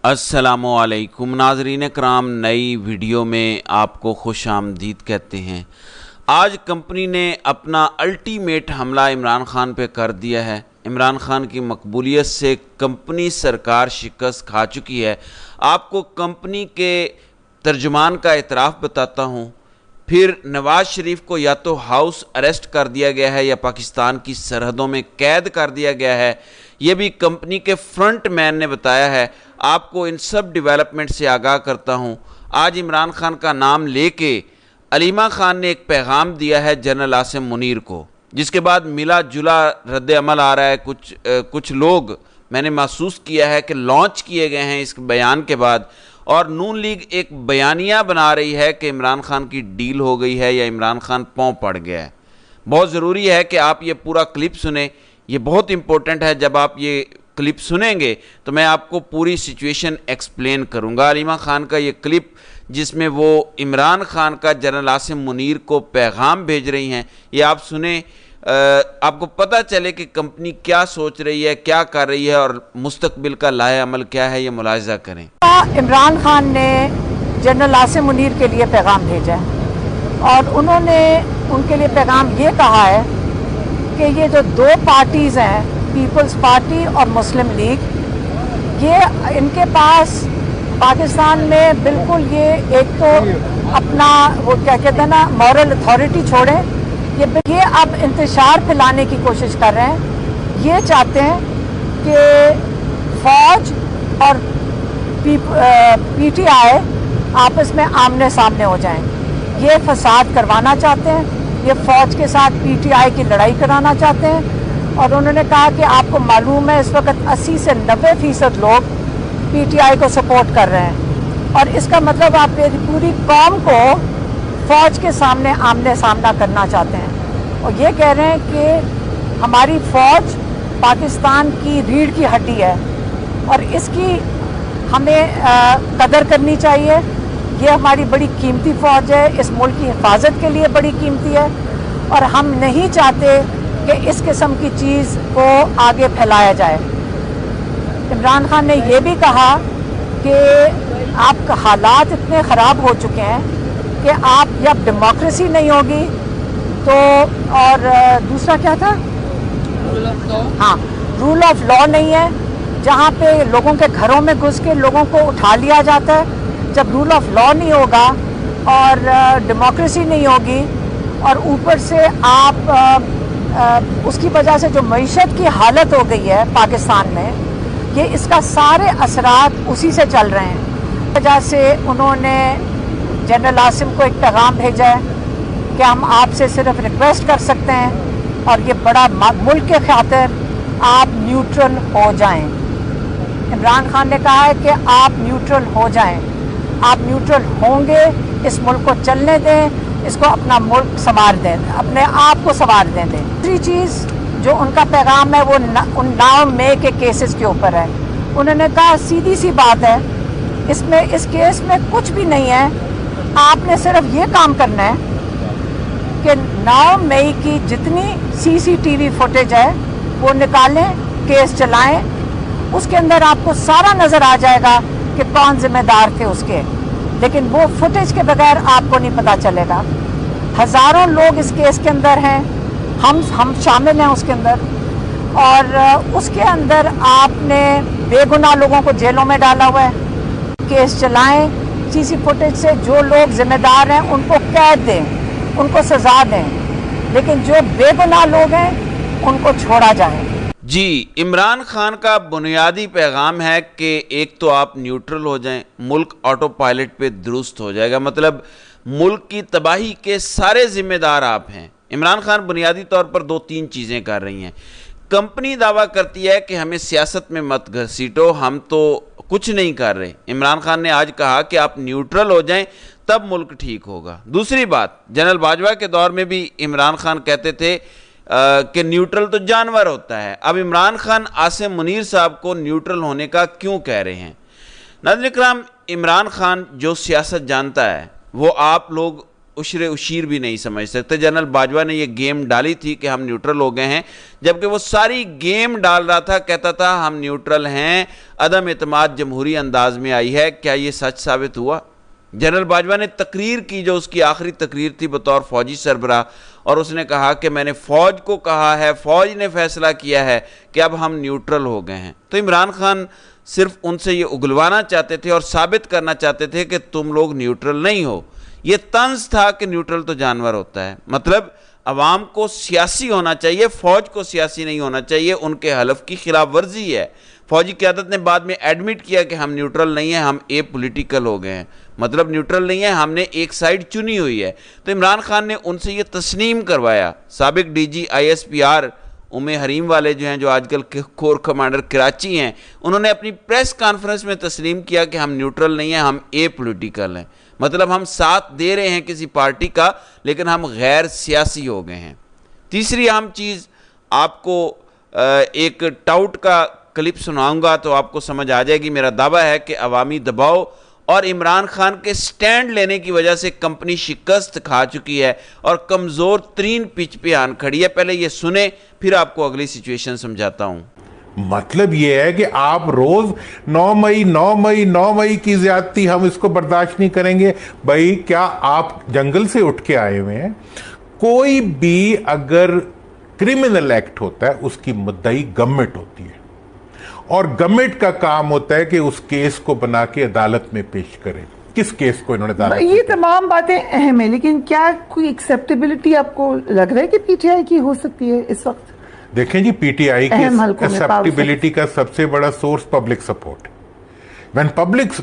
السلام علیکم ناظرین کرام، نئی ویڈیو میں آپ کو خوش آمدید کہتے ہیں۔ آج کمپنی نے اپنا الٹیمیٹ حملہ عمران خان پہ کر دیا ہے۔ عمران خان کی مقبولیت سے کمپنی سرکار شکست کھا چکی ہے۔ آپ کو کمپنی کے ترجمان کا اعتراف بتاتا ہوں۔ پھر نواز شریف کو یا تو ہاؤس اریسٹ کر دیا گیا ہے یا پاکستان کی سرحدوں میں قید کر دیا گیا ہے، یہ بھی کمپنی کے فرنٹ مین نے بتایا ہے۔ آپ کو ان سب ڈیولپمنٹ سے آگاہ کرتا ہوں۔ آج عمران خان کا نام لے کے علیمہ خان نے ایک پیغام دیا ہے جنرل عاصم منیر کو، جس کے بعد ملا جلا رد عمل آ رہا ہے۔ کچھ لوگ میں نے محسوس کیا ہے کہ لانچ کیے گئے ہیں اس بیان کے بعد، اور نون لیگ ایک بیانیہ بنا رہی ہے کہ عمران خان کی ڈیل ہو گئی ہے یا عمران خان پاؤں پڑ گیا ہے۔ بہت ضروری ہے کہ آپ یہ پورا کلپ سنیں، یہ بہت امپورٹنٹ ہے۔ جب آپ یہ کلپ سنیں گے تو میں آپ کو پوری سچویشن ایکسپلین کروں گا۔ علیمہ خان کا یہ کلپ جس میں وہ عمران خان کا جنرل عاصم منیر کو پیغام بھیج رہی ہیں، یہ آپ سنیں، آپ کو پتہ چلے کہ کمپنی کیا سوچ رہی ہے، کیا کر رہی ہے، اور مستقبل کا لائحہ عمل کیا ہے، یہ ملاحظہ کریں۔ عمران خان نے جنرل عاصم منیر کے لیے پیغام بھیجا ہے، اور انہوں نے ان کے لیے پیغام یہ کہا ہے کہ یہ جو دو پارٹیز ہیں، پیپلز پارٹی اور مسلم لیگ، یہ ان کے پاس پاکستان میں بالکل یہ ایک تو اپنا وہ کیا کہتے ہیں نا مورل اتھارٹی چھوڑیں، یہ اب انتشار پھیلانے کی کوشش کر رہے ہیں۔ یہ چاہتے ہیں کہ فوج اور پی ٹی آئی آپس میں آمنے سامنے ہو جائیں۔ یہ فساد کروانا چاہتے ہیں، یہ فوج کے ساتھ پی ٹی آئی کی لڑائی کرانا چاہتے ہیں، اور انہوں نے کہا کہ آپ کو معلوم ہے اس وقت 80 سے 90% لوگ پی ٹی آئی کو سپورٹ کر رہے ہیں، اور اس کا مطلب آپ پوری قوم کو فوج کے سامنے آمنے سامنا کرنا چاہتے ہیں، اور یہ کہہ رہے ہیں کہ ہماری فوج پاکستان کی ریڑھ کی ہڈی ہے اور اس کی ہمیں قدر کرنی چاہیے۔ یہ ہماری بڑی قیمتی فوج ہے، اس ملک کی حفاظت کے لیے بڑی قیمتی ہے، اور ہم نہیں چاہتے کہ اس قسم کی چیز کو آگے پھیلایا جائے۔ عمران خان نے یہ بھی کہا کہ آپ کا حالات اتنے خراب ہو چکے ہیں کہ آپ جب ڈیموکریسی نہیں ہوگی تو، اور دوسرا کیا تھا، ہاں رول آف لا نہیں ہے، جہاں پہ لوگوں کے گھروں میں گھس کے لوگوں کو اٹھا لیا جاتا ہے۔ جب رول آف لا نہیں ہوگا اور ڈیموکریسی نہیں ہوگی، اور اوپر سے آپ اس کی وجہ سے جو معیشت کی حالت ہو گئی ہے پاکستان میں، یہ اس کا سارے اثرات اسی سے چل رہے ہیں۔ اس وجہ سے انہوں نے جنرل عاصم کو ایک پیغام بھیجا ہے کہ ہم آپ سے صرف ریکویسٹ کر سکتے ہیں، اور یہ بڑا ملک کے خاطر آپ نیوٹرل ہو جائیں۔ عمران خان نے کہا ہے کہ آپ نیوٹرل ہو جائیں، آپ نیوٹرل ہوں گے، اس ملک کو چلنے دیں، اس کو اپنا ملک سنوار دیں، اپنے آپ کو سنوار دیں۔ دوسری چیز جو ان کا پیغام ہے وہ ان 9 مئی کے کیسز کے اوپر ہے۔ انہوں نے کہا سیدھی سی بات ہے، اس کیس میں کچھ بھی نہیں ہے، آپ نے صرف یہ کام کرنا ہے کہ 9 مئی کی جتنی CCTV فوٹیج ہے وہ نکالیں، کیس چلائیں، اس کے اندر آپ کو سارا نظر آ جائے گا کہ کون ذمہ دار تھے اس کے، لیکن وہ فوٹیج کے بغیر آپ کو نہیں پتہ چلے گا۔ ہزاروں لوگ اس کیس کے اندر ہیں، ہم شامل ہیں اس کے اندر، اور اس کے اندر آپ نے بے گناہ لوگوں کو جیلوں میں ڈالا ہوا ہے۔ کیس چلائیں، CC فوٹیج سے جو لوگ ذمہ دار ہیں ان کو قید دیں، ان کو سزا دیں، لیکن جو بے گناہ لوگ ہیں ان کو چھوڑا جائے۔ جی، عمران خان کا بنیادی پیغام ہے کہ ایک تو آپ نیوٹرل ہو جائیں، ملک آٹو پائلٹ پہ درست ہو جائے گا، مطلب ملک کی تباہی کے سارے ذمہ دار آپ ہیں۔ عمران خان بنیادی طور پر 2-3 چیزیں کر رہی ہیں۔ کمپنی دعویٰ کرتی ہے کہ ہمیں سیاست میں مت گھسیٹو، ہم تو کچھ نہیں کر رہے۔ عمران خان نے آج کہا کہ آپ نیوٹرل ہو جائیں تب ملک ٹھیک ہوگا۔ دوسری بات، جنرل باجوہ کے دور میں بھی عمران خان کہتے تھے کہ نیوٹرل تو جانور ہوتا ہے۔ اب عمران خان عاصم منیر صاحب کو نیوٹرل ہونے کا کیوں کہہ رہے ہیں؟ ناظرین کرام، عمران خان جو سیاست جانتا ہے وہ آپ لوگ उशरे उशीर भी नहीं समझ सकते। जनरल बाजवा ने ये गेम डाली थी कि हम न्यूट्रल हो गए हैं, जबकि वो सारी गेम डाल रहा था, कहता था हम न्यूट्रल हैं, अदम एतमाद जमहूरी अंदाज में आई है। क्या ये सच साबित हुआ? जनरल बाजवा ने तकरीर की, जो उसकी आखिरी तकरीर थी बतौर फौजी सरबराह, और उसने कहा कि मैंने फ़ौज को कहा है, फ़ौज ने फैसला किया है कि अब हम न्यूट्रल हो गए हैं। तो इमरान खान सिर्फ उनसे ये उगलवाना चाहते थे और साबित करना चाहते थे कि तुम लोग न्यूट्रल नहीं हो। ये तंज था कि न्यूट्रल तो जानवर होता है, मतलब अवाम को सियासी होना चाहिए, फ़ौज को सियासी नहीं होना चाहिए। उनके हलफ की खिलाफ वर्जी है। फ़ौजी क़यादत ने बाद में एडमिट किया कि हम न्यूट्रल नहीं हैं, हम ए पॉलिटिकल हो गए हैं, मतलब न्यूट्रल नहीं है, हमने एक साइड चुनी हुई है। तो इमरान खान ने उनसे ये तस्लीम करवाया। साबिक DG ISPR उमे हरीम वाले जो हैं, जो आजकल कोर कमांडर कराची हैं, उन्होंने अपनी प्रेस कॉन्फ्रेंस में तस्लीम किया कि हम न्यूट्रल नहीं हैं, हम ए पॉलिटिकल हैं, मतलब हम साथ दे रहे हैं किसी पार्टी का, लेकिन हम गैर सियासी हो गए हैं। तीसरी अहम चीज़, आपको एक टाउट का क्लिप सुनाऊंगा तो आपको समझ आ जाएगी। मेरा दावा है कि अवामी दबाव और इमरान खान के स्टैंड लेने की वजह से कंपनी शिकस्त खा चुकी है और कमज़ोर तरीन पिच पे आन खड़ी है। पहले ये सुने, फिर आपको अगली सिचुएशन समझाता हूं। मतलब ये है कि आप रोज 9 मई की ज्यादती, हम इसको बर्दाश्त नहीं करेंगे। भाई, क्या आप जंगल से उठ के आए हुए हैं? कोई भी अगर क्रिमिनल एक्ट होता है, उसकी मुद्दई गवर्नमेंट होती है, और गवर्नमेंट का काम होता है कि उस केस को बना के अदालत में पेश करे। किस केस को इन्होंने अदालत में? ये तमाम बातें अहम है, लेकिन क्या कोई एक्सेप्टेबिलिटी आपको लग रहा है कि PTI की हो सकती है इस वक्त? देखें जी, PTI की एक्सेप्टेबिलिटी का सबसे बड़ा सोर्स पब्लिक सपोर्ट है।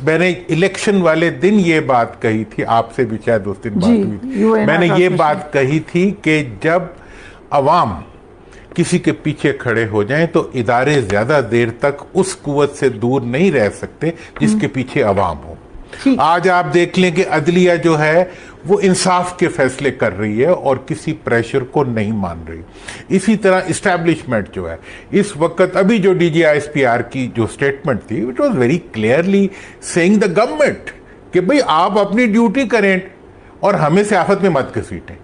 मैंने इलेक्शन वाले दिन ये बात कही थी, आपसे भी शायद उस दिन बात हुई थी, मैंने ये बात कही थी कि जब अवाम किसी के पीछे खड़े हो जाएं तो इदारे ज्यादा देर तक उस कुव्वत से दूर नहीं रह सकते जिसके पीछे अवाम हो। आज आप देख लें कि अदलिया जो है वो इंसाफ के फैसले कर रही है और किसी प्रेशर को नहीं मान रही। इसी तरह इस्टेब्लिशमेंट जो है इस वक्त, अभी जो DG ISPR की जो स्टेटमेंट थी, it was very clearly saying the government कि भाई आप अपनी ड्यूटी करें और हमें सियासत में मत घसीटें।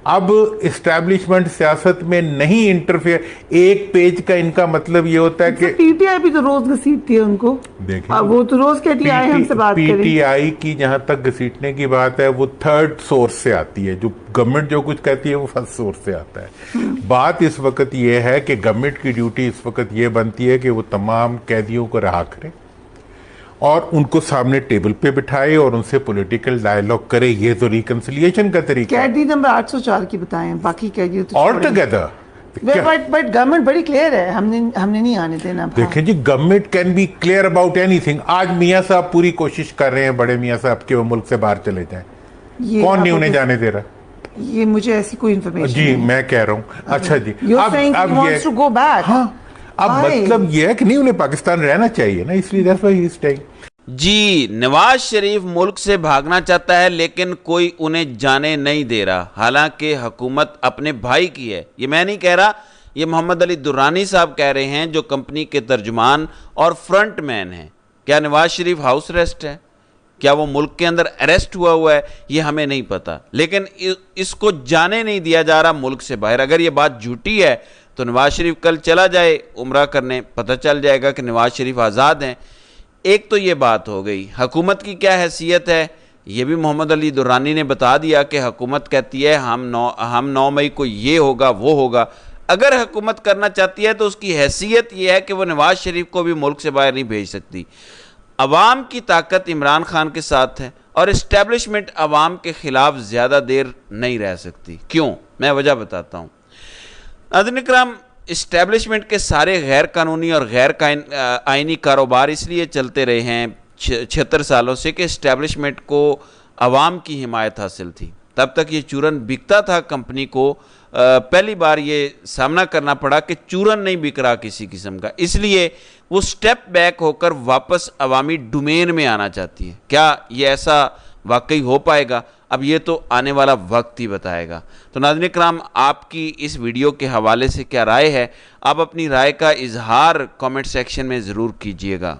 अब इस्टेब्लिशमेंट सियासत में नहीं इंटरफेयर, एक पेज का इनका मतलब ये होता है कि PTI भी तो रोज घसीटती है उनको। देखिए, वो तो रोज कहती है हमसे बात करें। PTI की जहां तक घसीटने की बात है, वो थर्ड सोर्स से आती है। जो गवर्नमेंट जो कुछ कहती है वो फर्स्ट सोर्स से आता है। बात इस वक्त ये है कि गवर्नमेंट की ड्यूटी इस वक्त ये बनती है कि वो तमाम कैदियों को रहा करे और उनको सामने टेबल पे बिठाए और उनसे पॉलिटिकल डायलॉग करे। ये तो रिकंसिलिएशन का तरीका है। कैदी नंबर 804 की बताएं, बाकी कैदी तो ऑल टुगेदर। बट गवर्नमेंट बड़ी क्लियर है, हमने नहीं आने देना। देखें जी, government can be clear about anything. आज मियां साहब पूरी कोशिश कर रहे हैं, बड़े मियां साहब के वो मुल्क से बाहर चले जाएं, कौन नहीं उन्हें जाने दे रहा? ये मुझे ऐसी कोई इन्फॉर्मेशन जी मैं कह रहा हूँ। अच्छा जी, अब मतलब ये है कि नहीं, उन्हें पाकिस्तान रहना चाहिए ना, इसलिए that's why he is staying. जी, नवाज शरीफ मुल्क से भागना चाहता है लेकिन कोई उन्हें जाने नहीं दे रहा, हालांकि हुकूमत अपने भाई की है। ये मैं नहीं कह रहा, ये मोहम्मद अली दुर्रानी साहब कह रहे हैं, जो कंपनी के तर्जुमान और फ्रंट मैन हैं। क्या नवाज शरीफ हाउस अरेस्ट है? क्या वो मुल्क के अंदर अरेस्ट हुआ है? ये हमें नहीं पता, लेकिन इसको जाने नहीं दिया जा रहा मुल्क से बाहर। अगर ये बात झूठी है तो नवाज शरीफ कल चला जाए उम्रा करने, पता चल जाएगा कि नवाज शरीफ आज़ाद हैं। एक तो ये बात हो गई। हुकूमत की क्या हैसियत है, ये भी मोहम्मद अली दुर्रानी ने बता दिया कि हुकूमत कहती है हम 9 मई को ये होगा वो होगा। अगर हुकूमत करना चाहती है तो उसकी हैसियत ये है कि वो नवाज शरीफ को भी मुल्क से बाहर नहीं भेज सकती। अवाम की ताकत इमरान खान के साथ है और इस्टेब्लिशमेंट अवाम के खिलाफ ज़्यादा देर नहीं रह सकती। क्यों? मैं वजह बताता हूँ। नाज़रीन इकराम, इस्टेब्लिशमेंट के सारे गैर कानूनी और गैर आइनी कारोबार इसलिए चलते रहे हैं 76 सालों से कि इस्टेब्लिशमेंट को अवाम की हिमायत हासिल थी। तब तक ये चूरन बिकता था। कंपनी को पहली बार ये सामना करना पड़ा कि चूरन नहीं बिक रहा किसी किस्म का, इसलिए वो स्टेप बैक होकर वापस अवामी डोमेन में आना चाहती है। क्या ये ऐसा वाकई हो पाएगा? अब ये तो आने वाला वक्त ही बताएगा। तो नाज़रीन इकराम, आपकी इस वीडियो के हवाले से क्या राय है? आप अपनी राय का इजहार कमेंट सेक्शन में ज़रूर कीजिएगा।